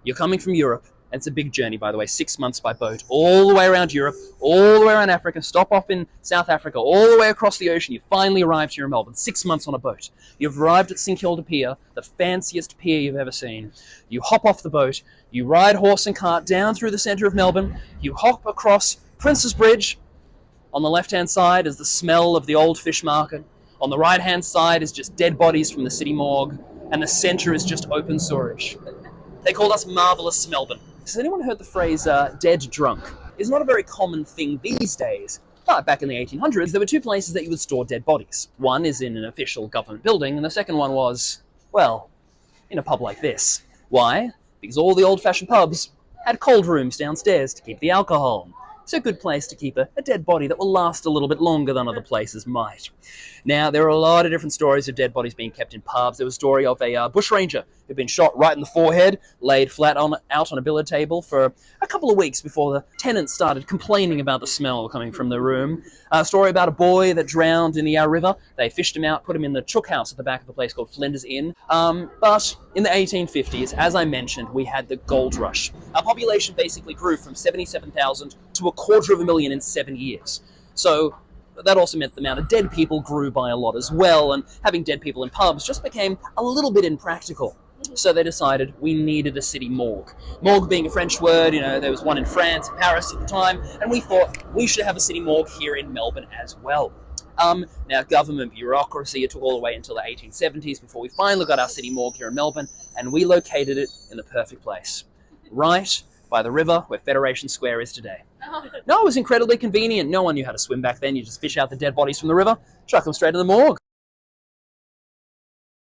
You're coming from Europe, and it's a big journey, by the way, 6 months by boat, all the way around Europe, all the way around Africa, stop off in South Africa, all the way across the ocean. You finally arrived here in Melbourne, 6 months on a boat. You've arrived at St Kilda Pier, the fanciest pier you've ever seen. You hop off the boat, you ride horse and cart down through the centre of Melbourne, you hop across Prince's Bridge. On the left-hand side is the smell of the old fish market. On the right-hand side is just dead bodies from the city morgue, and the centre is just open sewerage. They called us Marvellous Melbourne. Has anyone heard the phrase dead drunk? It's not a very common thing these days, but back in the 1800s, there were two places that you would store dead bodies. One is in an official government building, and the second one was, well, in a pub like this. Why? Because all the old-fashioned pubs had cold rooms downstairs to keep the alcohol. It's a good place to keep a dead body that will last a little bit longer than other places might. Now, there are a lot of different stories of dead bodies being kept in pubs. There was a story of a bushranger who'd been shot right in the forehead, laid flat out on a billiard table for a couple of weeks before the tenants started complaining about the smell coming from the room. A story about a boy that drowned in the Yarra River. They fished him out, put him in the chook house at the back of a place called Flinders Inn. But in the 1850s, as I mentioned, we had the gold rush. Our population basically grew from 77,000 to 250,000 in 7 years. So that also meant the amount of dead people grew by a lot as well, and having dead people in pubs just became a little bit impractical. So they decided we needed a city morgue. Morgue being a French word, there was one in France, Paris at the time, and we thought we should have a city morgue here in Melbourne as well. Now, government bureaucracy, it took all the way until the 1870s before we finally got our city morgue here in Melbourne, and we located it in the perfect place. Right by the river where Federation Square is today. No, it was incredibly convenient. No one knew how to swim back then. You just fish out the dead bodies from the river, chuck them straight in the morgue.